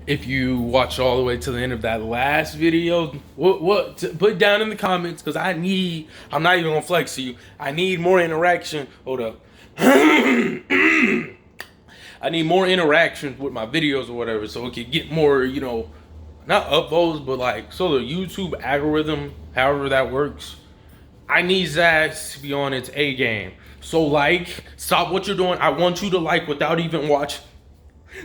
If you watch all the way to the end of that last video, put down in the comments, because I'm not even gonna flex to you. I need more interaction. Hold up. I need more interaction with my videos or whatever, so it can get more, you know, not upvotes, but like, so the YouTube algorithm, however that works, I need that to be on its A game. So like, stop what you're doing. I want you to like without even watching.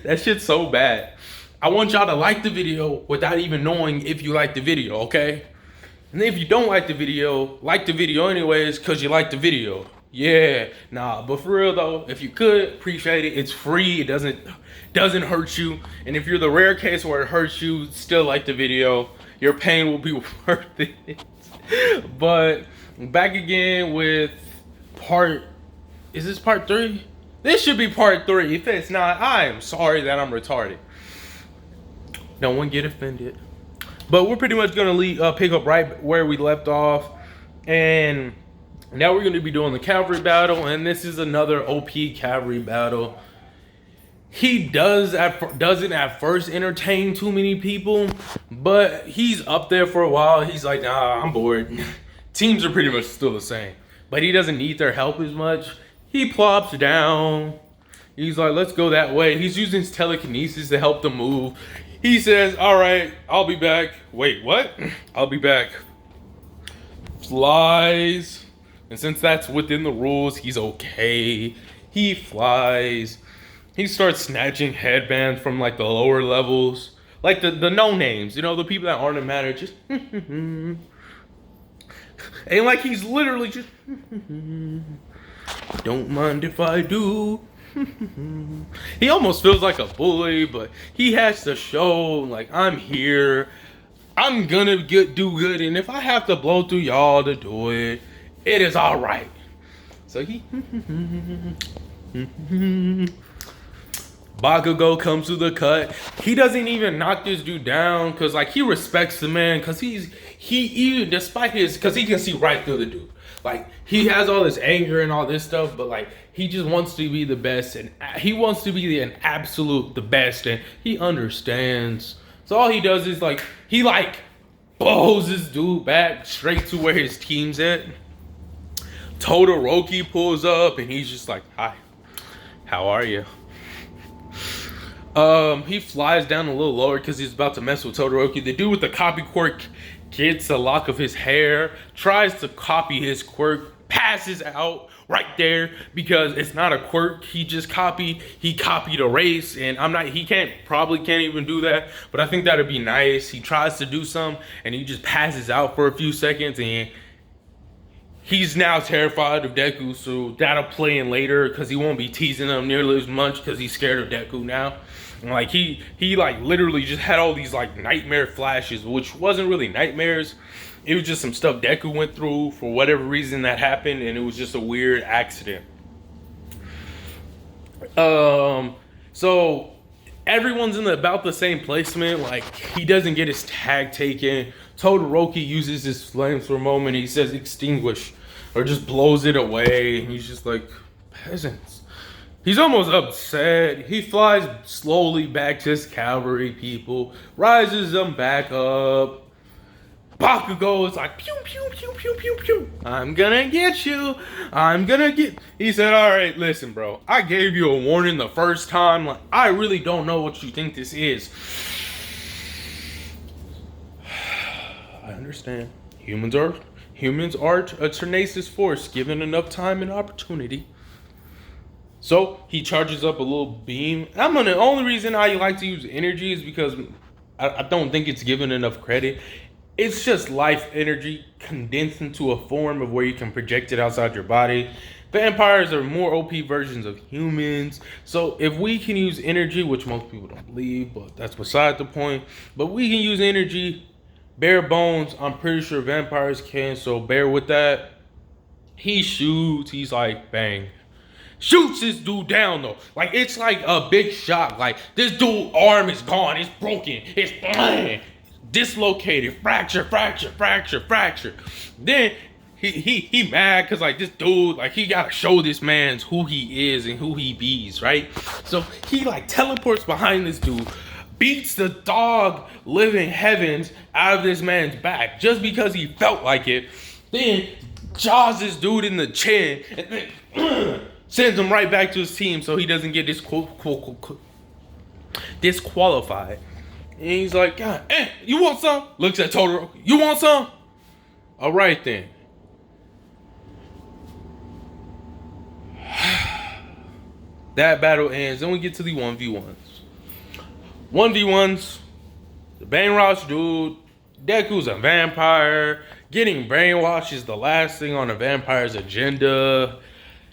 That shit's so bad. I want y'all to like the video without even knowing if you like the video, okay? And if you don't like the video anyways, because you like the video. Yeah, nah, but for real though, if you could, appreciate it. It's free, it doesn't hurt you. And if you're the rare case where it hurts you, still like the video, your pain will be worth it. But back again with is this part 3? This should be part 3. If it's not, I am sorry that I'm retarded. No one get offended. But we're pretty much gonna pick up right where we left off, and now we're gonna be doing the cavalry battle, and this is another OP cavalry battle. He doesn't at first entertain too many people, but he's up there for a while. He's like, nah, I'm bored. Teams are pretty much still the same, but he doesn't need their help as much. He plops down. He's like, let's go that way. He's using his telekinesis to help them move. He says, all right, I'll be back. Wait, what? I'll be back. Flies. And since that's within the rules, he's okay. He flies. He starts snatching headbands from like the lower levels. Like the no names, you know, the people that aren't in matter. Just and like he's literally just don't mind if I do. He almost feels like a bully, but he has to show like, I'm here, I'm gonna do good, and if I have to blow through y'all to do it, it is all right. So he Bakugo comes to the cut. He doesn't even knock this dude down, because like he respects the man, because despite his, because he can see right through the dude. Like, he has all this anger and all this stuff, but like, he just wants to be the best, and he wants to be the best, and he understands. So all he does is like, he like blows this dude back straight to where his team's at. Todoroki pulls up, and he's just like, hi, how are you? He flies down a little lower because he's about to mess with Todoroki. The dude with the copy quirk gets a lock of his hair, tries to copy his quirk, passes out right there because it's not a quirk. He copied a race, and he probably can't even do that, but I think that'd be nice. He tries to do some, and he just passes out for a few seconds, and he's now terrified of Deku, so that'll play in later because he won't be teasing him nearly as much because he's scared of Deku now. And like he like literally just had all these like nightmare flashes, which wasn't really nightmares. It was just some stuff Deku went through for whatever reason that happened, and it was just a weird accident. So everyone's in about the same placement. Like, he doesn't get his tag taken. Todoroki uses his flames for a moment. He says extinguish, or just blows it away. And he's just like, peasants. He's almost upset. He flies slowly back to his cavalry people, rises them back up. Bakugo is like, pew, pew, pew, pew, pew, pew. I'm gonna get you. He said, all right, listen, bro. I gave you a warning the first time. Like, I really don't know what you think this is. I understand. Humans are a tenacious force given enough time and opportunity. So he charges up a little beam. The only reason I like to use energy is because I don't think it's given enough credit. It's just life energy condensed into a form of where you can project it outside your body. Vampires are more OP versions of humans. So if we can use energy, which most people don't believe, but that's beside the point. But we can use energy, bare bones, I'm pretty sure vampires can, so bear with that. He shoots, he's like, bang. Shoots this dude down though. Like, it's like a big shock. Like, this dude's arm is gone, it's broken, it's dislocated, fracture. Then he mad because like this dude, like, he gotta show this man's who he is and who he bees, right? So he like teleports behind this dude, beats the dog living heavens out of this man's back just because he felt like it. Then jaws this dude in the chin and then sends him right back to his team so he doesn't get disqualified. And he's like, God, you want some? Looks at Totoro. You want some? All right then. That battle ends. Then we get to the 1v1s. 1v1s. The brainwash dude. Deku's a vampire. Getting brainwashed is the last thing on a vampire's agenda.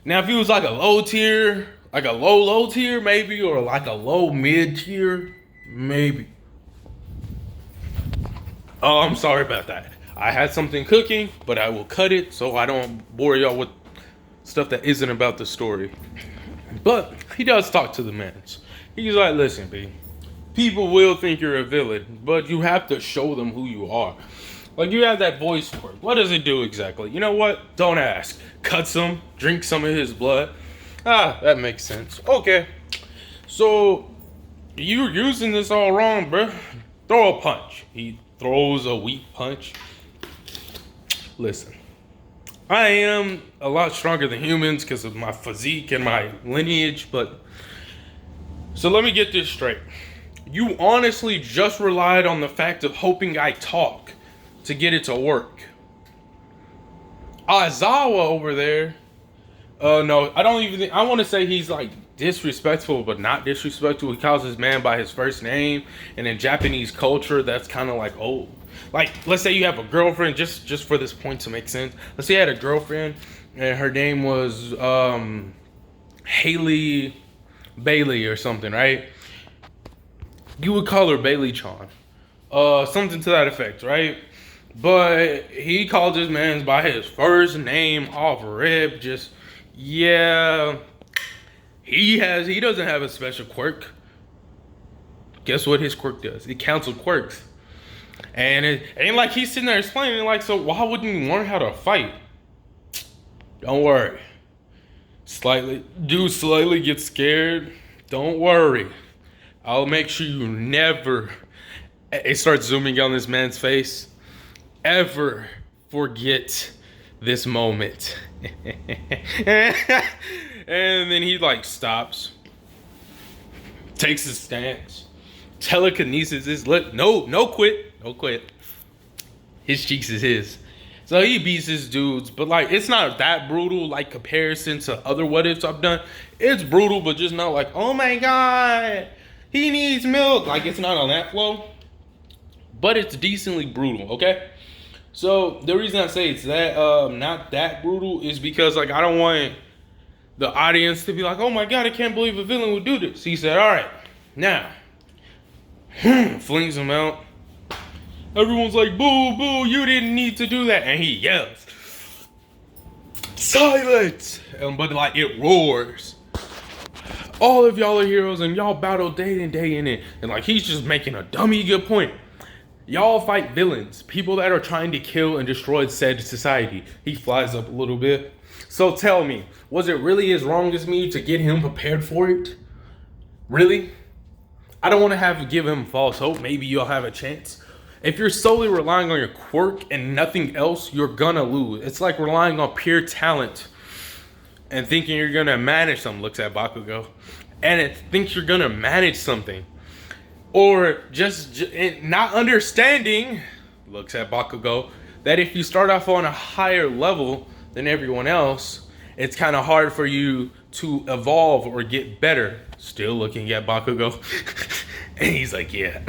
Now, if he was like a low tier, like a low tier maybe, or like a low mid tier, maybe. Oh, I'm sorry about that. I had something cooking, but I will cut it so I don't bore y'all with stuff that isn't about the story. But he does talk to the mans. He's like, listen, B, people will think you're a villain, but you have to show them who you are. Like, you have that voice quirk. What does it do exactly? You know what? Don't ask. Cuts him, drink some of his blood. Ah, that makes sense. Okay. So, you're using this all wrong, bro. Throw a punch. He throws a weak punch. Listen. I am a lot stronger than humans because of my physique and my lineage, but... So let me get this straight. You honestly just relied on the fact of hoping I talk to get it to work. Aizawa over there... no, I don't even think... I want to say he's like disrespectful, but not disrespectful. He calls his man by his first name, and in Japanese culture, that's kind of like old. Like, let's say you have a girlfriend, just for this point to make sense. Let's say you had a girlfriend, and her name was Haley Bailey or something, right? You would call her Bailey-chan. Something to that effect, right? But he called his man by his first name off rip. Just, yeah. He doesn't have a special quirk. Guess what his quirk does? It cancels quirks. And it ain't like he's sitting there explaining, like, so why wouldn't you learn how to fight? Don't worry. Slightly get scared. Don't worry. I'll make sure you never, it starts zooming on this man's face, ever forget this moment. And then he like stops, takes his stance, telekinesis is no quit. His cheeks is his. So he beats his dudes, but like it's not that brutal like comparison to other what ifs I've done. It's brutal, but just not like, oh my god, he needs milk. Like it's not on that flow. But it's decently brutal, okay? So the reason I say it's that not that brutal is because like I don't want the audience to be like, oh my god, I can't believe a villain would do this. He said, alright, now flings him out. Everyone's like, boo, boo, you didn't need to do that. And he yells, silence! But like, it roars. All of y'all are heroes and y'all battle day in, day in. And like, he's just making a dummy good point. Y'all fight villains, people that are trying to kill and destroy said society. He flies up a little bit. So tell me, was it really as wrong as me to get him prepared for it? Really? I don't want to have to give him false hope. Maybe you'll have a chance. If you're solely relying on your quirk and nothing else, you're gonna lose. It's like relying on pure talent and thinking you're gonna manage something. Looks at Bakugo. And it thinks you're gonna manage something. Or just not understanding, looks at Bakugo, that if you start off on a higher level than everyone else, it's kind of hard for you to evolve or get better. Still looking at Bakugo. And he's like, yeah.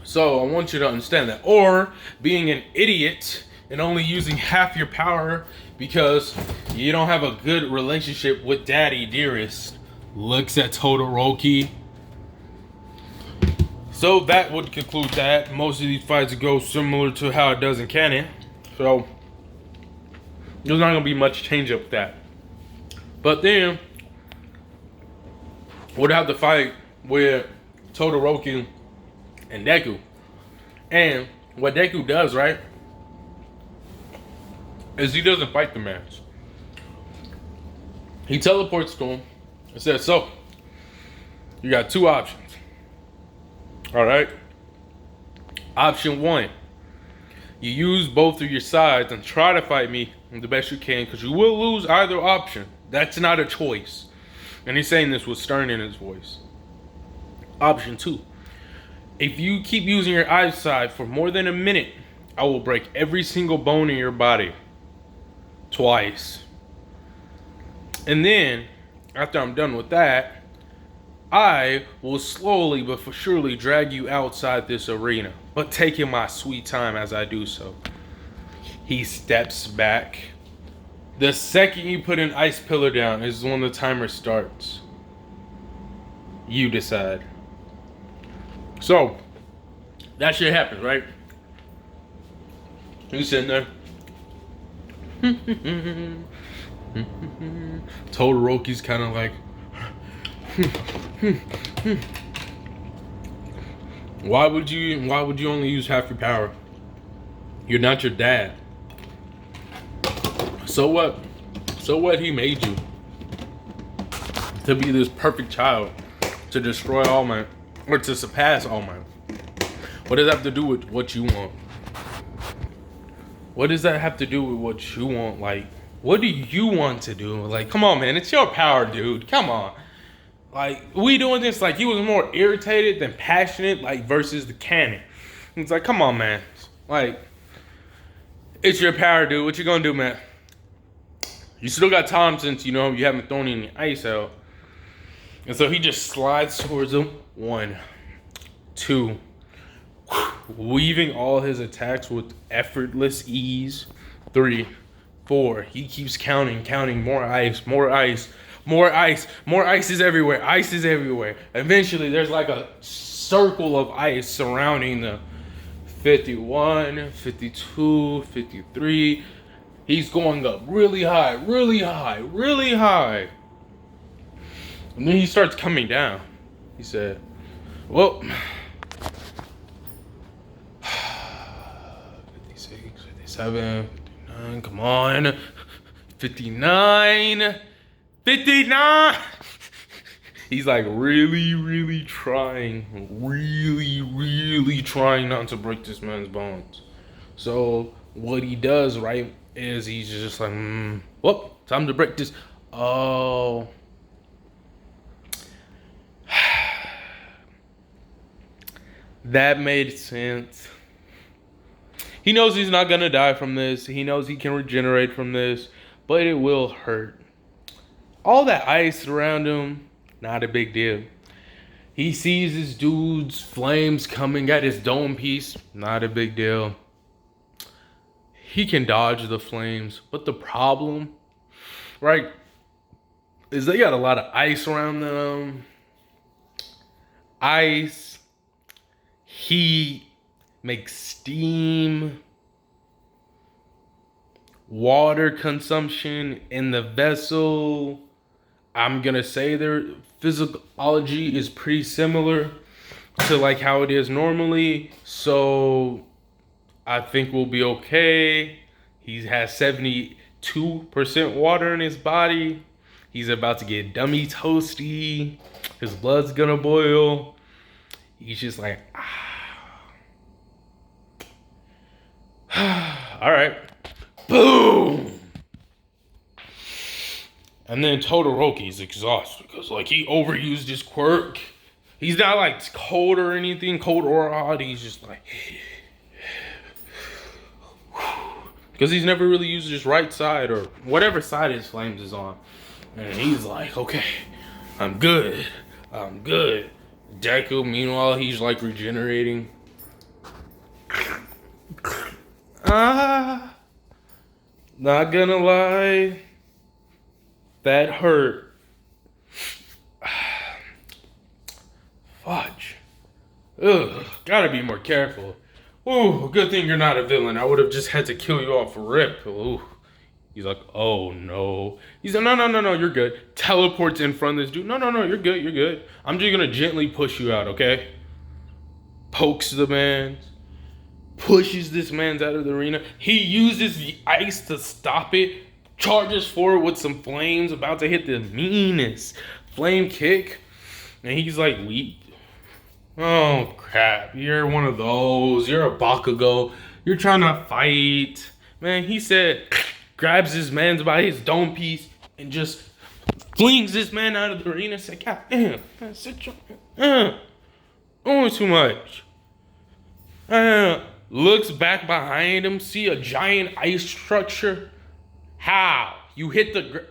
So I want you to understand that. Or being an idiot and only using half your power because you don't have a good relationship with Daddy Dearest. Looks at Todoroki. So that would conclude that. Most of these fights go similar to how it does in canon. So there's not going to be much change up with that. But then we'd have to fight with Todoroki and Deku. And what Deku does, right, is he doesn't fight the mans. He teleports to him and says, so, you got two options. All right. Option 1. You use both of your sides and try to fight me the best you can, because you will lose either option. That's not a choice. And he's saying this with stern in his voice. Option 2. If you keep using your eyesight for more than a minute, I will break every single bone in your body. Twice. And then, after I'm done with that, I will slowly but for surely drag you outside this arena, but taking my sweet time as I do so. He steps back. The second you put an ice pillar down is when the timer starts. You decide. So, that shit happens, right? He's sitting there. Todoroki's kind of like, why would you only use half your power? You're not your dad. So what? So what? He made you to be this perfect child, to destroy All Might, or to surpass All Might. What does that have to do with what you want? What does that have to do with what you want? Like, what do you want to do? Like, come on, man. It's your power, dude. Come on. Like, we doing this, like, he was more irritated than passionate, like, versus the cannon. It's like, come on, man. Like, it's your power, dude. What you gonna do, man? You still got time since, you know, you haven't thrown any ice out. And so he just slides towards him. 1, 2, weaving all his attacks with effortless ease. 3, 4. He keeps counting. More ice, more ice, more ice, more ice is everywhere. Ice is everywhere. Eventually, there's like a circle of ice surrounding the 51, 52, 53. He's going up really high, really high, really high. And then he starts coming down. He said, well, 56, 57, 59, come on. 59. He's like really trying not to break this man's bones. So what he does, right, is he's just like, whoop, time to break this. Oh. That made sense. He knows he's not gonna die from this. He knows he can regenerate from this, but it will hurt. All that ice around him, not a big deal. He sees his dude's flames coming at his dome piece, not a big deal. He can dodge the flames, but the problem, right, is they got a lot of ice around them. Ice, heat, makes steam. Water consumption in the vessel, I'm gonna say their physiology is pretty similar to like how it is normally. So I think we'll be okay. He has 72% water in his body. He's about to get dummy toasty. His blood's gonna boil. He's just like, all right. Boom! And then Todoroki's exhausted because, like, he overused his quirk. He's not, like, cold or anything, cold or hot. He's just like, because he's never really used his right side or whatever side his flames is on. And he's like, okay, I'm good. Deku, meanwhile, he's, like, regenerating. Not gonna lie, that hurt. Fudge. Ugh, gotta be more careful. Ooh, good thing you're not a villain. I would have just had to kill you off rip. Ooh. He's like, oh no. He's like, no, you're good. Teleports in front of this dude. No, you're good. I'm just gonna gently push you out, okay? Pokes the man. Pushes this man's out of the arena. He uses the ice to stop it. Charges forward with some flames. About to hit the meanest flame kick. And he's like weak. Oh crap, you're one of those. You're a Bakugo. You're trying to fight. Man, he said, grabs his man's by his dome piece and just flings this man out of the arena. Said, God damn, man, sit your, doing too much. Looks back behind him, see a giant ice structure. How? You hit the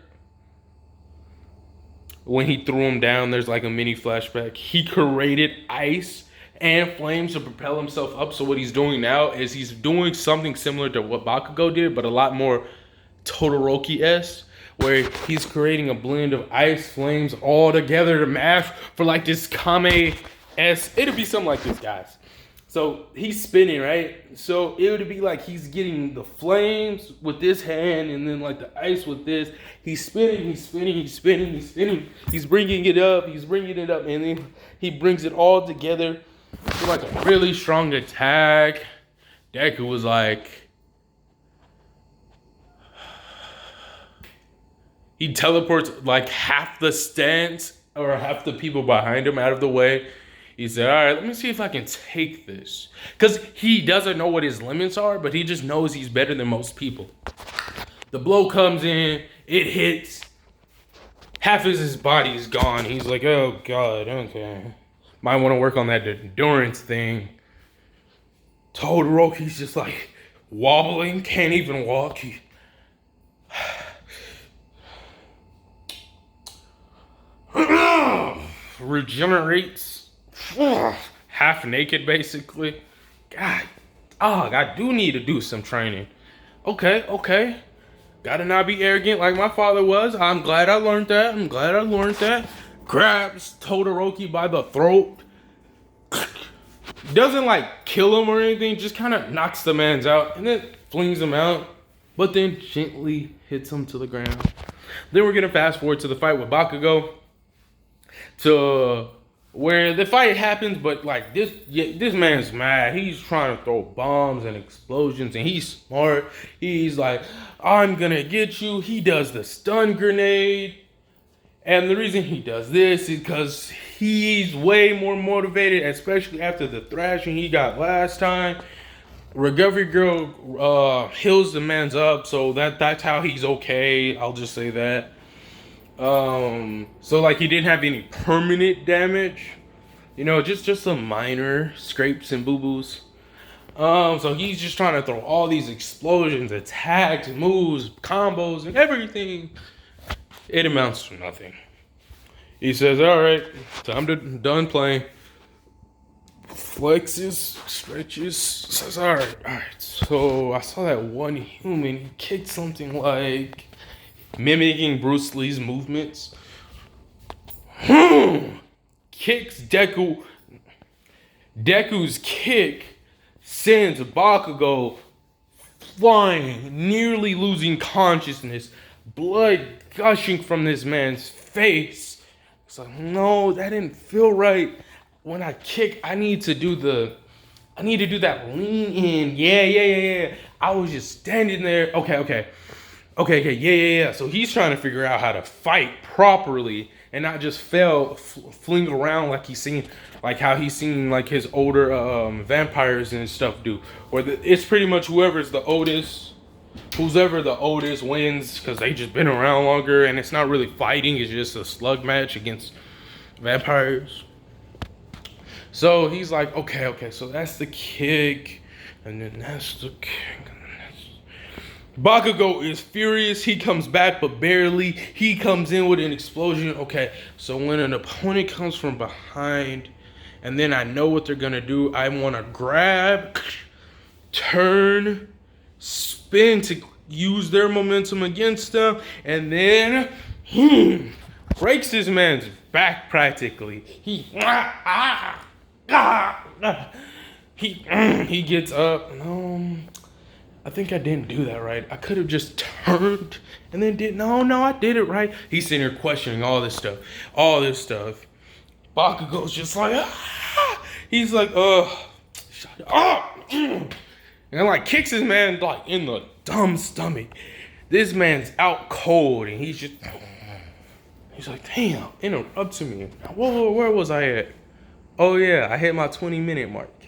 when he threw him down, there's like a mini flashback. He created ice and flames to propel himself up. So what he's doing now is he's doing something similar to what Bakugo did, but a lot more Todoroki-esque, where he's creating a blend of ice, flames all together to mash for like this Kame-esque. It'll be something like this, guys. So he's spinning, right? So it would be like he's getting the flames with this hand and then like the ice with this. He's spinning, he's spinning, he's spinning, he's spinning. He's bringing it up, and then he brings it all together for like a really strong attack. Deku was like, he teleports like half the stance or half the people behind him out of the way. He said, all right, let me see if I can take this. Because he doesn't know what his limits are, but he just knows he's better than most people. The blow comes in, it hits. Half of his body is gone. He's like, oh, God, okay. Might want to work on that endurance thing. Todoroki's just like wobbling, can't even walk. He regenerates. Half naked, basically. God, I do need to do some training. Okay. Gotta not be arrogant like my father was. I'm glad I learned that. Grabs Todoroki by the throat. Doesn't like kill him or anything, just kind of knocks the man's out and then flings him out, but then gently hits him to the ground. Then we're gonna fast forward to the fight with Bakugo, to where the fight happens, but like this man's mad. He's trying to throw bombs and explosions, and he's smart. He's like, I'm gonna get you. He does the stun grenade. And the reason he does this is because he's way more motivated, especially after the thrashing he got last time. Recovery Girl heals the man's up, so that's how he's okay. I'll just say that. So like he didn't have any permanent damage, just some minor scrapes and boo-boos. So he's just trying to throw all these explosions, attacks, moves, combos, and everything. It amounts to nothing. He says, all right, time to done playing. Flexes, stretches, says, all right. So I saw that one human, he kicked something like mimicking Bruce Lee's movements. Kicks Deku. Deku's kick sends Bakugo flying, nearly losing consciousness. Blood gushing from this man's face. It's like, no, that didn't feel right. When I kick, I need to do that lean in. Yeah. I was just standing there. Okay, yeah. So he's trying to figure out how to fight properly and not just fling around like how he's seen like his older vampires and stuff do. It's pretty much whoever's the oldest wins, because they just been around longer, and it's not really fighting, it's just a slug match against vampires. So he's like, okay, so that's the kick, and then that's the kick. Bakugo is furious. He comes back, but barely. He comes in with an explosion. Okay, so when an opponent comes from behind, and then I know what they're gonna do, I want to grab, turn, spin to use their momentum against them, and then breaks this man's back practically. He gets up. No, I think I didn't do that right. I could have just turned and then I did it right. He's sitting here questioning all this stuff. Bakugo's just like, he's like, shut up. And like kicks his man like in the dumb stomach. This man's out cold, and he's like, damn, interrupting me. Whoa, where was I at? Oh yeah, I hit my 20-minute mark.